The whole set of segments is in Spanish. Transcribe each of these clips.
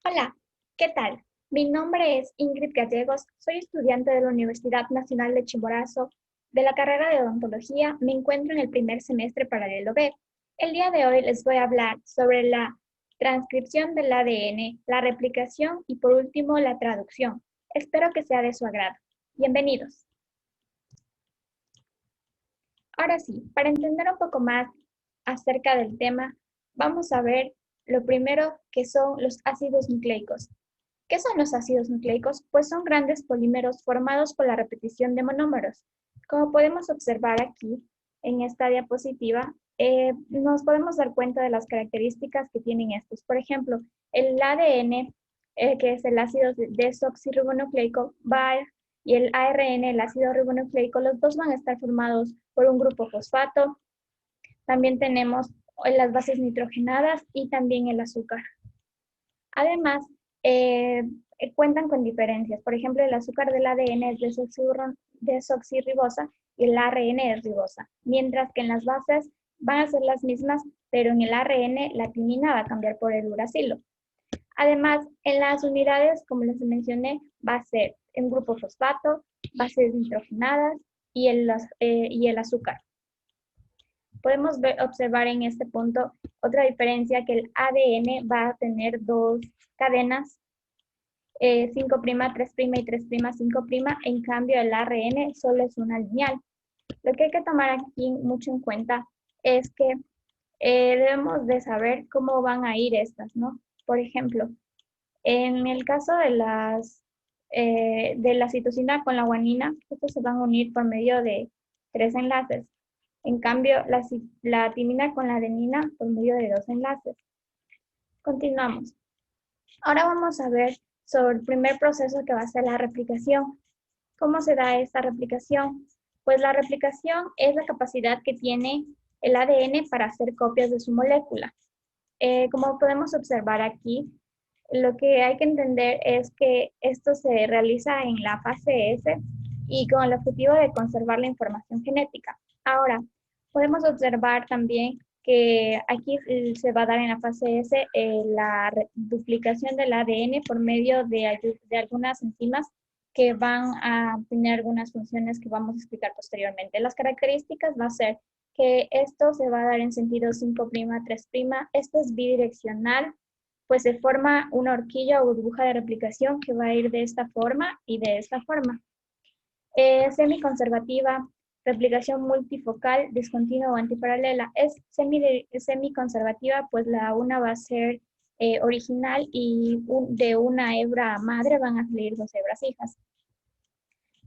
Hola, ¿qué tal? Mi nombre es Ingrid Gallegos, soy estudiante de la Universidad Nacional de Chimborazo. De la carrera de odontología, me encuentro en el primer semestre paralelo B. El día de hoy les voy a hablar sobre la transcripción del ADN, la replicación y por último la traducción. Espero que sea de su agrado. Bienvenidos. Ahora sí, para entender un poco más acerca del tema, vamos a ver lo primero que son los ácidos nucleicos. ¿Qué son los ácidos nucleicos? Pues son grandes polímeros formados por la repetición de monómeros. Como podemos observar aquí en esta diapositiva, nos podemos dar cuenta de las características que tienen estos. Por ejemplo, el ADN, que es el ácido desoxirribonucleico, y el ARN, el ácido ribonucleico, los dos van a estar formados por un grupo fosfato. También tenemos las bases nitrogenadas y también el azúcar. Además, eh, cuentan con diferencias. Por ejemplo, el azúcar del ADN es desoxirribosa y el ARN es ribosa, mientras que en las bases van a ser las mismas, pero en el ARN la timina va a cambiar por el uracilo. Además, en las unidades, como les mencioné, va a ser un grupo fosfato, bases nitrogenadas y el azúcar. Podemos observar en este punto otra diferencia, que el ADN va a tener dos cadenas, 5', 3' y 3', 5'. En cambio, el ARN solo es una lineal. Lo que hay que tomar aquí mucho en cuenta es que debemos de saber cómo van a ir estas, ¿no? Por ejemplo, en el caso de la citosina con la guanina, estos se van a unir por medio de 3 enlaces. En cambio, la timina con la adenina por medio de 2 enlaces. Continuamos. Ahora vamos a ver sobre el primer proceso, que va a ser la replicación. ¿Cómo se da esta replicación? Pues la replicación es la capacidad que tiene el ADN para hacer copias de su molécula. Como podemos observar aquí, lo que hay que entender es que esto se realiza en la fase S y con el objetivo de conservar la información genética. Ahora, podemos observar también que aquí se va a dar en la fase S la duplicación del ADN por medio de algunas enzimas que van a tener algunas funciones que vamos a explicar posteriormente. Las características va a ser que esto se va a dar en sentido 5', 3'. Esto es bidireccional, pues se forma una horquilla o burbuja de replicación que va a ir de esta forma y de esta forma. Semiconservativa, replicación multifocal, discontinua o antiparalela. Es semiconservativa, pues la una va a ser original y de una hebra madre van a salir dos hebras hijas.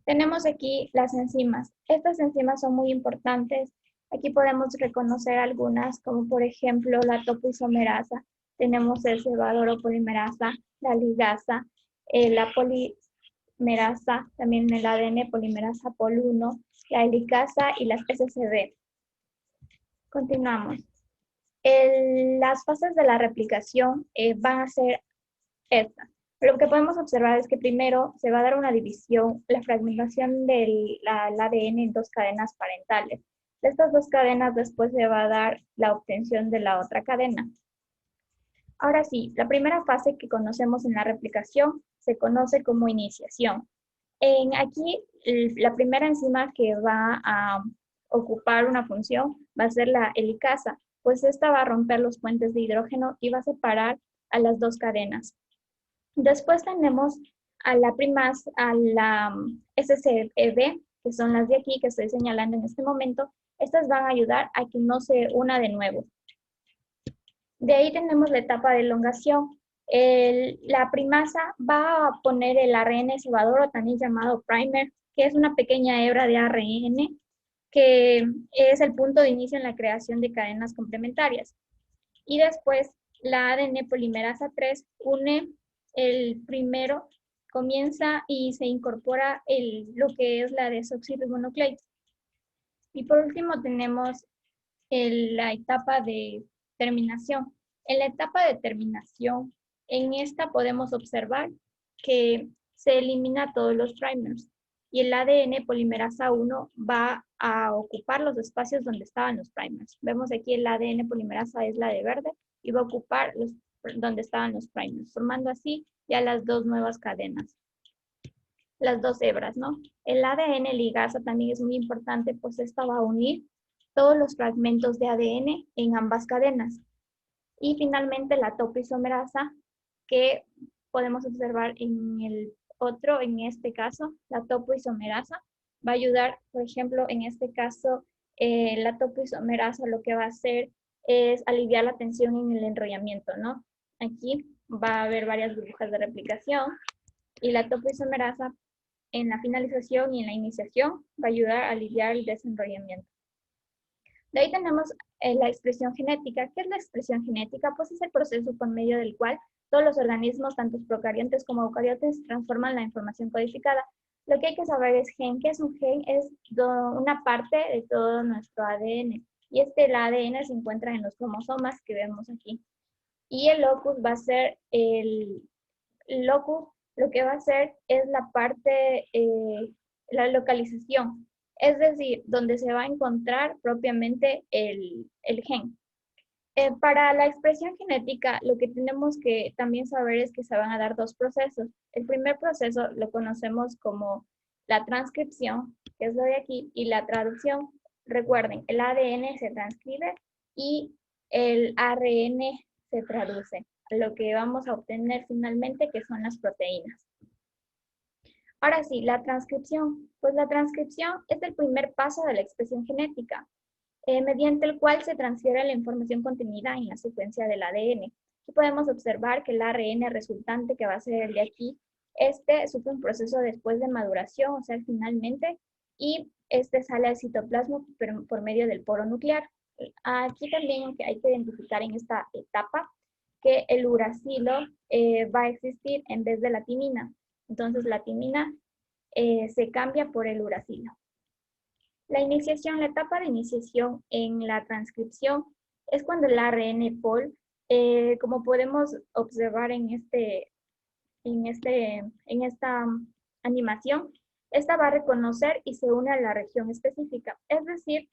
Tenemos aquí las enzimas. Estas enzimas son muy importantes. Aquí podemos reconocer algunas, como por ejemplo la topoisomerasa. Tenemos el cebadoropolimerasa, la ligasa, la polimerasa, también el ADN polimerasa POL1, la helicasa y las SCB. Continuamos. Las fases de la replicación van a ser estas. Lo que podemos observar es que primero se va a dar una división, la fragmentación del ADN en dos cadenas parentales. De estas dos cadenas después se va a dar la obtención de la otra cadena. Ahora sí, la primera fase que conocemos en la replicación se conoce como iniciación. Aquí, la primera enzima que va a ocupar una función va a ser la helicasa, pues esta va a romper los puentes de hidrógeno y va a separar a las dos cadenas. Después tenemos a la SCEB, que son las de aquí que estoy señalando en este momento. Estas van a ayudar a que no se una de nuevo. De ahí tenemos la etapa de elongación. La primasa va a poner el ARN cebador, o también llamado primer, que es una pequeña hebra de ARN, que es el punto de inicio en la creación de cadenas complementarias. Y después la ADN polimerasa 3 une el primero, comienza y se incorpora lo que es la desoxirribonucleica. Y por último tenemos la etapa de terminación. En la etapa de terminación, en esta podemos observar que se elimina todos los trimers y el ADN polimerasa 1 va a ocupar los espacios donde estaban los primers. Vemos aquí el ADN polimerasa es la de verde y va a ocupar donde estaban los primers, formando así ya las dos nuevas cadenas, las dos hebras, ¿no? El ADN ligasa también es muy importante, pues esta va a unir todos los fragmentos de ADN en ambas cadenas. Y finalmente la topoisomerasa, que podemos observar en el otro, en este caso, la topoisomerasa va a ayudar, por ejemplo, en este caso, la topoisomerasa lo que va a hacer es aliviar la tensión en el enrollamiento, ¿no? Aquí va a haber varias burbujas de replicación y la topoisomerasa en la finalización y en la iniciación va a ayudar a aliviar el desenrollamiento. De ahí tenemos la expresión genética. ¿Qué es la expresión genética? Pues es el proceso por medio del cual todos los organismos, tanto procariontes como eucariontes, transforman la información codificada. Lo que hay que saber es gen. ¿Qué es un gen? Es una parte de todo nuestro ADN. Y el ADN se encuentra en los cromosomas que vemos aquí. Y el locus va a ser el locus, lo que va a hacer es la parte, la localización, es decir, donde se va a encontrar propiamente el gen. Para la expresión genética, lo que tenemos que también saber es que se van a dar dos procesos. El primer proceso lo conocemos como la transcripción, que es lo de aquí, y la traducción. Recuerden, el ADN se transcribe y el ARN se traduce. Lo que vamos a obtener finalmente, que son las proteínas. Ahora sí, la transcripción. Pues la transcripción es el primer paso de la expresión genética, mediante el cual se transfiere la información contenida en la secuencia del ADN. Aquí podemos observar que el ARN resultante, que va a ser el de aquí, sufre un proceso después de maduración, o sea, finalmente, y sale al citoplasma por medio del poro nuclear. Aquí también hay que identificar en esta etapa que el uracilo va a existir en vez de la timina. Entonces la timina se cambia por el uracilo. La iniciación, la etapa de iniciación en la transcripción es cuando el ARN pol, como podemos observar en esta animación, esta va a reconocer y se une a la región específica, es decir,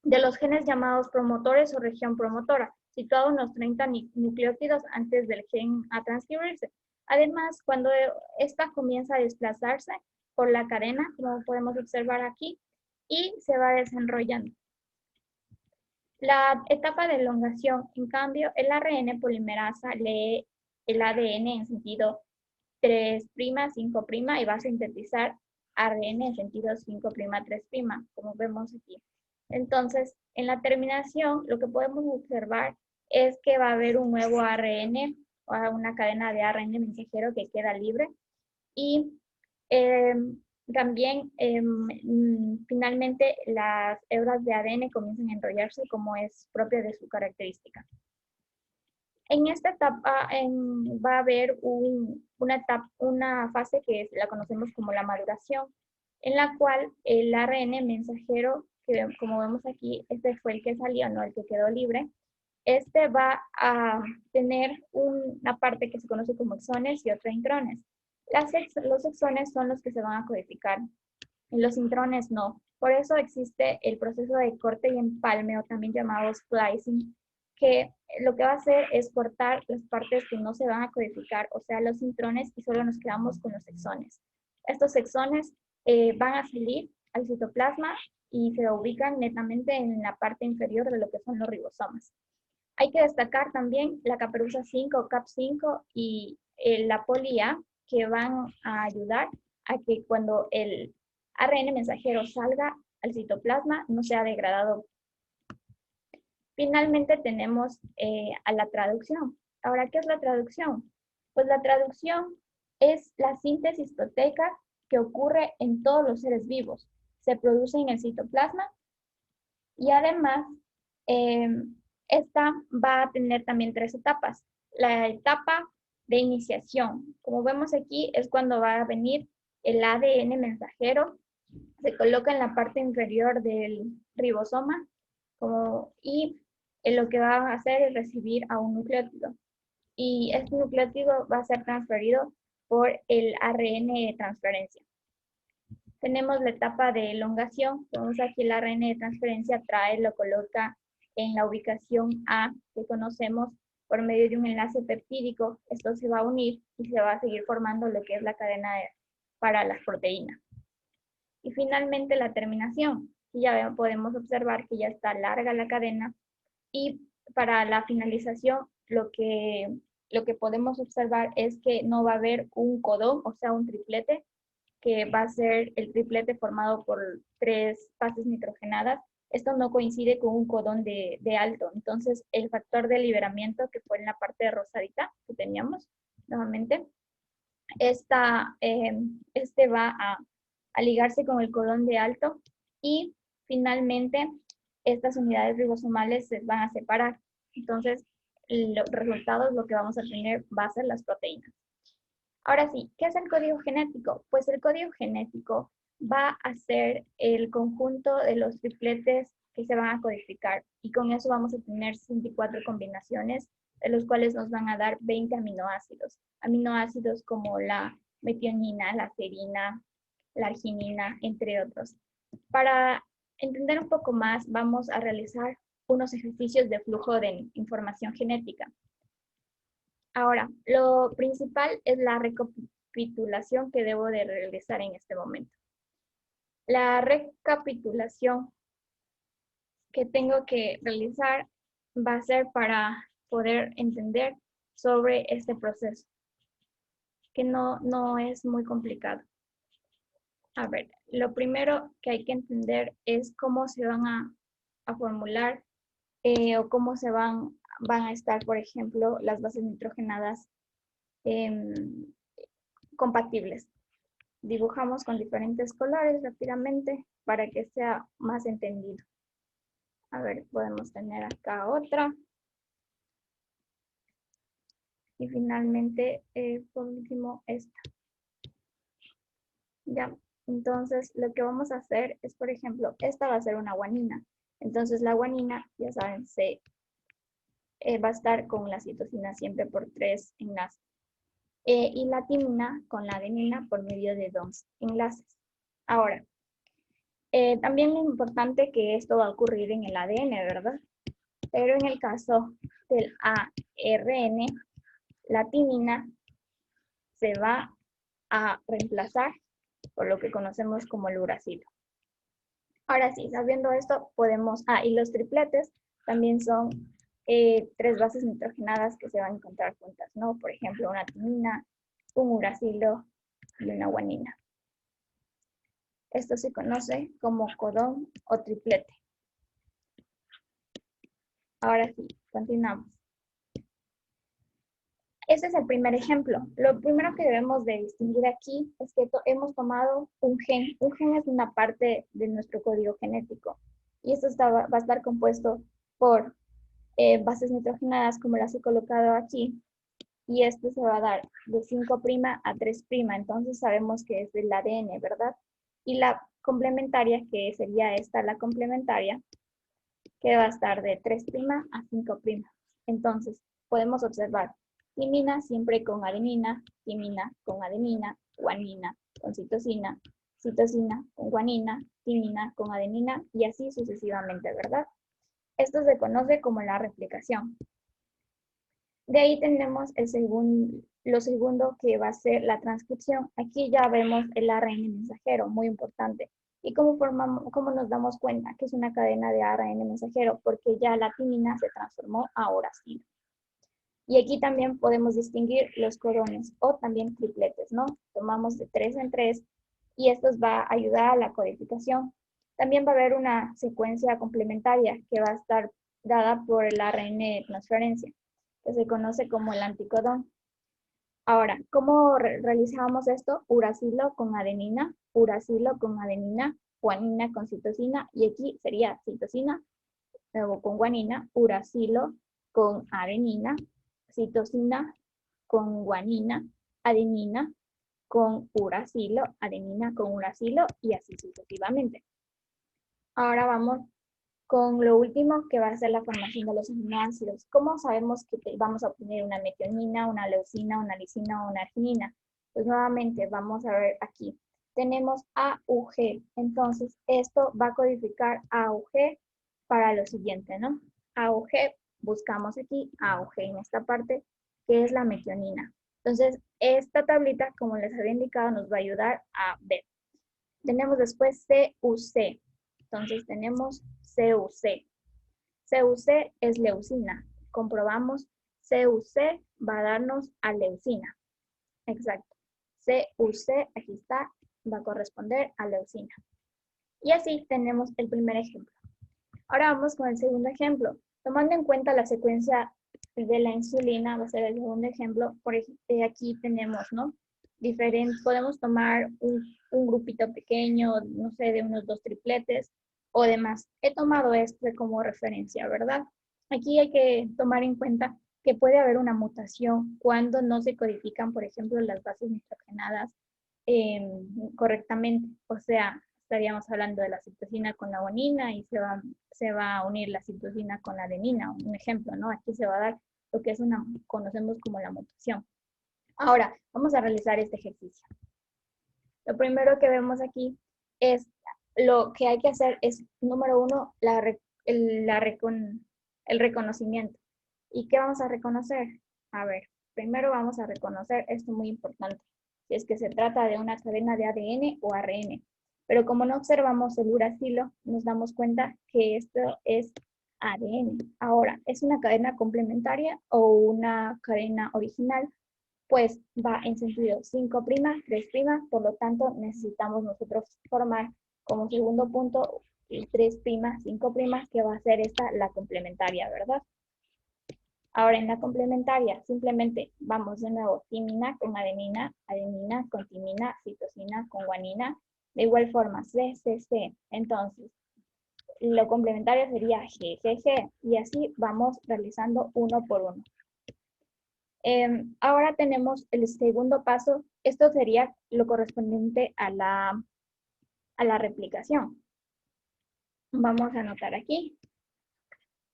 de los genes llamados promotores o región promotora, situado unos 30 nucleótidos antes del gen a transcribirse. Además, cuando esta comienza a desplazarse por la cadena, como podemos observar aquí, y se va desenrollando. La etapa de elongación, en cambio, el ARN polimerasa lee el ADN en sentido 3', 5' y va a sintetizar ARN en sentido 5', 3', como vemos aquí. Entonces, en la terminación, lo que podemos observar es que va a haber un nuevo ARN o una cadena de ARN mensajero que queda libre y también finalmente las hebras de ADN comienzan a enrollarse como es propia de su característica. En esta etapa va a haber una fase que la conocemos como la maduración, en la cual el ARN mensajero, que como vemos aquí, fue el que salió, no el que quedó libre, va a tener una parte que se conoce como exones y otra intrones. Los exones son los que se van a codificar y los intrones no. Por eso existe el proceso de corte y empalme, o también llamado splicing, que lo que va a hacer es cortar las partes que no se van a codificar, o sea, los intrones, y solo nos quedamos con los exones. Estos exones van a salir al citoplasma y se ubican netamente en la parte inferior de lo que son los ribosomas. Hay que destacar también la caperuza 5 o CAP5 y la poli-A, que van a ayudar a que cuando el ARN mensajero salga al citoplasma no sea degradado. Finalmente tenemos a la traducción. Ahora, ¿qué es la traducción? Pues la traducción es la síntesis proteica que ocurre en todos los seres vivos. Se produce en el citoplasma y además esta va a tener también 3 etapas. La etapa de iniciación, como vemos aquí, es cuando va a venir el ADN mensajero, se coloca en la parte inferior del ribosoma y lo que va a hacer es recibir a un nucleótido. Y este nucleótido va a ser transferido por el ARN de transferencia. Tenemos la etapa de elongación. Vemos aquí el ARN de transferencia lo coloca en la ubicación A que conocemos por medio de un enlace peptídico, esto se va a unir y se va a seguir formando lo que es la cadena para las proteínas. Y finalmente la terminación. Y ya podemos observar que ya está larga la cadena y para la finalización lo que podemos observar es que no va a haber un codón, o sea, un triplete, que va a ser el triplete formado por 3 bases nitrogenadas. Esto no coincide con un codón de alto. Entonces, el factor de liberamiento, que fue en la parte rosadita que teníamos, nuevamente, este va a ligarse con el codón de alto y finalmente estas unidades ribosomales se van a separar. Entonces, los resultados, lo que vamos a tener va a ser las proteínas. Ahora sí, ¿qué es el código genético? Pues el código genético va a ser el conjunto de los tripletes que se van a codificar y con eso vamos a tener 64 combinaciones, de los cuales nos van a dar 20 aminoácidos. Aminoácidos como la metionina, la serina, la arginina, entre otros. Para entender un poco más, vamos a realizar unos ejercicios de flujo de información genética. Ahora, lo principal es la recapitulación que debo de realizar en este momento. La recapitulación que tengo que realizar va a ser para poder entender sobre este proceso, que no es muy complicado. A ver, lo primero que hay que entender es cómo se van a formular o cómo se van a estar, por ejemplo, las bases nitrogenadas compatibles. Dibujamos con diferentes colores rápidamente para que sea más entendido. A ver, podemos tener acá otra. Y finalmente, por último, esta. Ya, entonces lo que vamos a hacer es, por ejemplo, esta va a ser una guanina. Entonces la guanina, ya saben, va a estar con la citosina siempre por 3 enlaces. Y la timina con la adenina por medio de 2 enlaces. Ahora, también es importante que esto va a ocurrir en el ADN, ¿verdad? Pero en el caso del ARN, la timina se va a reemplazar por lo que conocemos como el uracilo. Ahora sí, sabiendo esto, podemos... y los tripletes también son 3 bases nitrogenadas que se van a encontrar juntas, ¿no? Por ejemplo, una timina, un uracilo y una guanina. Esto se conoce como codón o triplete. Ahora sí, continuamos. Este es el primer ejemplo. Lo primero que debemos de distinguir aquí es que hemos tomado un gen. Un gen es una parte de nuestro código genético. Y esto va a estar compuesto por bases nitrogenadas, como las he colocado aquí. Y esto se va a dar de 5' a 3'. Entonces sabemos que es del ADN, ¿verdad? Y la complementaria, que sería esta, la complementaria, que va a estar de 3' a 5'. Entonces, podemos observar timina siempre con adenina, timina con adenina, guanina con citosina, citosina con guanina, timina con adenina y así sucesivamente, ¿verdad? Esto se conoce como la replicación. De ahí tenemos lo segundo, que va a ser la transcripción. Aquí ya vemos el ARN mensajero, muy importante. ¿Y cómo nos damos cuenta que es una cadena de ARN mensajero? Porque ya la timina se transformó a uracilo. Y aquí también podemos distinguir los codones o también tripletes, ¿no? Tomamos de 3 en 3 y esto va a ayudar a la codificación. También va a haber una secuencia complementaria que va a estar dada por el ARN de transferencia, que se conoce como el anticodón. Ahora, ¿cómo realizamos esto? Uracilo con adenina, guanina con citosina, y aquí sería citosina, luego con guanina, uracilo con adenina, citosina con guanina, adenina con uracilo, adenina con uracilo, y así sucesivamente. Ahora vamos con lo último, que va a ser la formación de los aminoácidos. ¿Cómo sabemos que vamos a obtener una metionina, una leucina, una lisina o una arginina? Pues nuevamente vamos a ver aquí. Tenemos AUG. Entonces, esto va a codificar AUG para lo siguiente, ¿no? AUG buscamos aquí AUG en esta parte, que es la metionina. Entonces, esta tablita, como les había indicado, nos va a ayudar a ver. Tenemos después CUC. Entonces, tenemos CUC. CUC es leucina. Comprobamos, CUC va a darnos a leucina. Exacto. CUC, aquí está, va a corresponder a leucina. Y así tenemos el primer ejemplo. Ahora vamos con el segundo ejemplo. Tomando en cuenta la secuencia de la insulina, va a ser el segundo ejemplo. Por ejemplo, aquí tenemos, ¿no? Podemos tomar un grupito pequeño, no sé, de unos 2 tripletes o demás. He tomado este como referencia, ¿verdad? Aquí hay que tomar en cuenta que puede haber una mutación cuando no se codifican, por ejemplo, las bases nitrogenadas correctamente. O sea, estaríamos hablando de la citosina con la guanina y se va a unir la citosina con la adenina, un ejemplo, ¿no? Aquí se va a dar lo que conocemos como la mutación. Ahora, vamos a realizar este ejercicio. Lo primero que vemos aquí es, lo que hay que hacer es, número 1, el reconocimiento. ¿Y qué vamos a reconocer? A ver, primero vamos a reconocer esto muy importante, si es que se trata de una cadena de ADN o ARN. Pero como no observamos el uracilo, nos damos cuenta que esto es ADN. Ahora, ¿es una cadena complementaria o una cadena original? Pues va en sentido 5', 3', por lo tanto necesitamos nosotros formar como segundo punto el 3', 5', que va a ser esta la complementaria, ¿verdad? Ahora en la complementaria simplemente vamos de nuevo timina con adenina, adenina con timina, citosina con guanina, de igual forma C, C, C. Entonces, lo complementario sería G, G, G, y así vamos realizando uno por uno. Ahora tenemos el segundo paso. Esto sería lo correspondiente a la replicación. Vamos a anotar aquí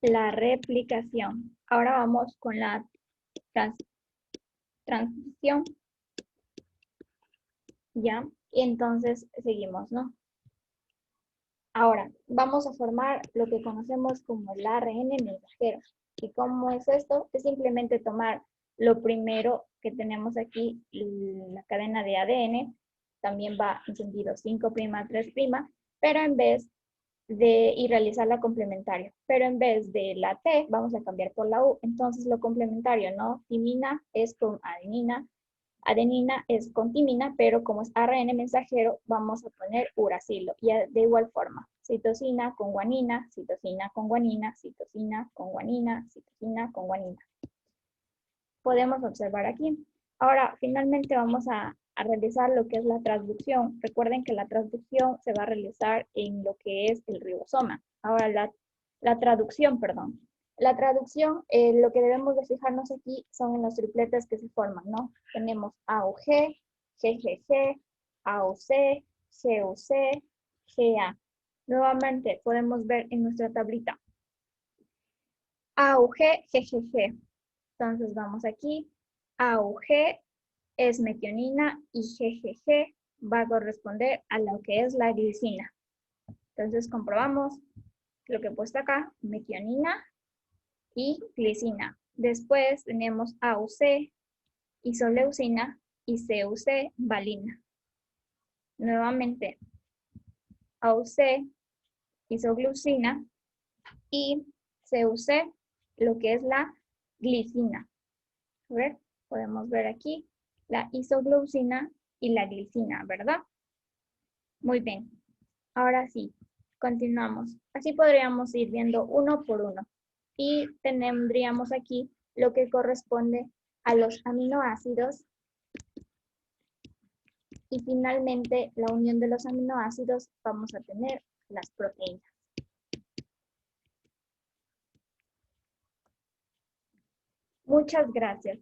la replicación. Ahora vamos con la transición. ¿Ya? Y entonces seguimos, ¿no? Ahora, vamos a formar lo que conocemos como el ARN mensajero. ¿Y cómo es esto? Es simplemente tomar lo primero que tenemos aquí, la cadena de ADN, también va en sentido 5', 3', pero en vez y realizar la complementaria. Pero en vez de la T, vamos a cambiar por la U. Entonces lo complementario, ¿no? Timina es con adenina, adenina es con timina, pero como es ARN mensajero, vamos a poner uracilo. Y de igual forma, citosina con guanina, citosina con guanina, citosina con guanina, citosina con guanina. Podemos observar aquí. Ahora, finalmente vamos a realizar lo que es la transducción. Recuerden que la transducción se va a realizar en lo que es el ribosoma. Ahora, la traducción, perdón. La traducción, lo que debemos de fijarnos aquí son en los tripletes que se forman, ¿no? Tenemos AUG, GGG, AUC, GUC, GA. Nuevamente podemos ver en nuestra tablita AUG, GGG. Entonces vamos aquí, AUG es metionina y GGG va a corresponder a lo que es la glicina. Entonces comprobamos lo que he puesto acá, metionina y glicina. Después tenemos AUC, isoleucina y CUC, valina. Nuevamente, AUC, isoglucina y CUC, lo que es la glicina. A ver, podemos ver aquí la isoglucina y la glicina, ¿verdad? Muy bien. Ahora sí, continuamos. Así podríamos ir viendo uno por uno. Y tendríamos aquí lo que corresponde a los aminoácidos. Y finalmente, la unión de los aminoácidos, vamos a tener las proteínas. Muchas gracias.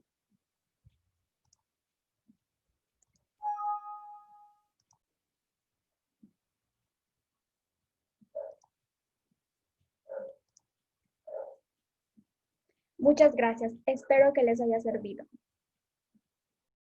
Muchas gracias. Espero que les haya servido.